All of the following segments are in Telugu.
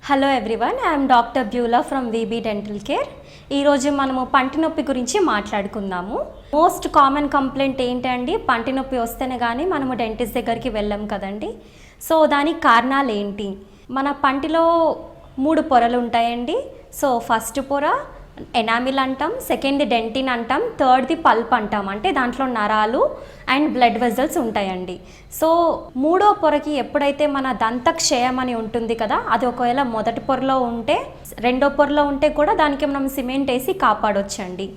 Hello everyone, I'm doctor Beulah from VB dental care. ఈరోజు మనము పంటి నొప్పి గురించి మాట్లాడుకుందాము. మోస్ట్ కామన్ కంప్లైంట్ ఏంటండి, పంటి నొప్పి వస్తేనే కానీ మనము డెంటిస్ట్ దగ్గరికి వెళ్ళాం కదండి. సో దానికి కారణాలు ఏంటి? మన పంటిలో 3 పొరలు ఉంటాయండి. సో ఫస్ట్ పొర ఎనామిల్ అంటాం, సెకండ్ది డెంటిన్ అంటాం, థర్డ్ది పల్ప్ అంటాం. అంటే దాంట్లో నరాలు అండ్ బ్లడ్ వెజల్స్ ఉంటాయండి. సో 3వ పొరకి ఎప్పుడైతే మన దంతక్షయం అని ఉంటుంది కదా, అది ఒకవేళ మొదటి పొరలో ఉంటే, 2వ పొరలో ఉంటే కూడా దానికి మనం సిమెంట్ వేసి కాపాడొచ్చండి.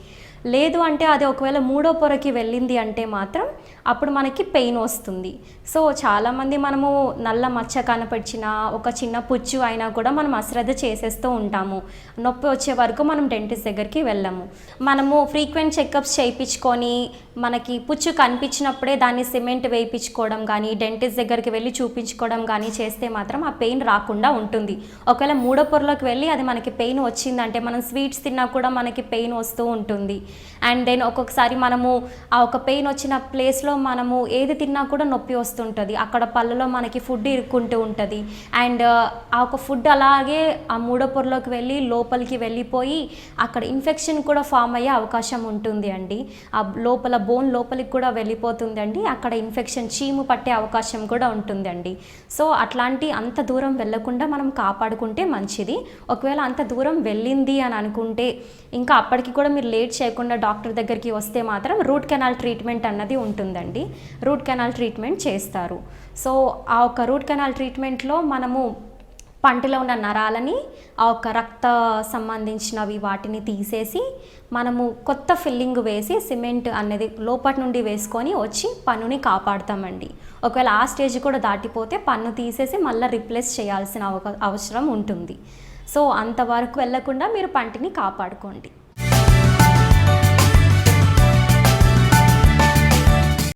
లేదు అంటే అది ఒకవేళ 3వ పొరకి వెళ్ళింది అంటే మాత్రం అప్పుడు మనకి పెయిన్ వస్తుంది. సో చాలామంది మనము నల్ల మచ్చ కనపరిచిన ఒక చిన్న పుచ్చు అయినా కూడా మనం అశ్రద్ధ చేసేస్తూ ఉంటాము. నొప్పి వచ్చే వరకు మనం డెంటిస్ట్ దగ్గరికి వెళ్ళము. మనము ఫ్రీక్వెంట్ చెకప్స్ చేయించుకొని మనకి పుచ్చు కనిపించినప్పుడే దాన్ని సిమెంట్ వేయించుకోవడం కానీ, డెంటిస్ట్ దగ్గరికి వెళ్ళి చూపించుకోవడం కానీ చేస్తే మాత్రం ఆ పెయిన్ రాకుండా ఉంటుంది. ఒకవేళ 3వ పొరలోకి వెళ్ళి అది మనకి పెయిన్ వచ్చిందంటే, మనం స్వీట్స్ తిన్నా కూడా మనకి పెయిన్ వస్తూ ఉంటుంది. అండ్ దెన్ ఒక్కొక్కసారి మనము ఆ ఒక పెయిన్ వచ్చిన ప్లేస్లో మనము ఏది తిన్నా కూడా నొప్పి వస్తుంటుంది. అక్కడ పళ్ళలో మనకి ఫుడ్ ఇరుక్కుంటూ ఉంటుంది. అండ్ ఆ ఒక ఫుడ్ అలాగే ఆ 3వ పొరలోకి వెళ్ళి లోపలికి వెళ్ళిపోయి అక్కడ ఇన్ఫెక్షన్ కూడా ఫామ్ అయ్యే అవకాశం ఉంటుంది అండి. ఆ లోపల బోన్ లోపలికి కూడా వెళ్ళిపోతుంది అండి. అక్కడ ఇన్ఫెక్షన్ చీము పట్టే అవకాశం కూడా ఉంటుందండి. సో అట్లాంటి అంత దూరం వెళ్ళకుండా మనం కాపాడుకుంటే మంచిది. ఒకవేళ అంత దూరం వెళ్ళింది అని అనుకుంటే ఇంకా అప్పటికి కూడా మీరు లేట్ చేయకుండా డాక్టర్ దగ్గరికి వస్తే మాత్రం రూట్ కెనాల్ ట్రీట్మెంట్ అన్నది ఉంటుందండి. రూట్ కెనాల్ ట్రీట్మెంట్ చేస్తారు. సో ఆ ఒక రూట్ కెనాల్ ట్రీట్మెంట్లో మనము పంటిలో ఉన్న నరాలని, ఆ ఒక రక్త సంబంధించినవి వాటిని తీసేసి మనము కొత్త ఫిల్లింగ్ వేసి సిమెంట్ అనేది లోపటి నుండి వేసుకొని వచ్చి పన్నుని కాపాడుతామండి. ఒకవేళ ఆ స్టేజ్ కూడా దాటిపోతే పన్ను తీసేసి మళ్ళీ రిప్లేస్ చేయాల్సిన అవసరం ఉంటుంది. సో అంతవరకు వెళ్ళకుండా మీరు పంటిని కాపాడుకోండి.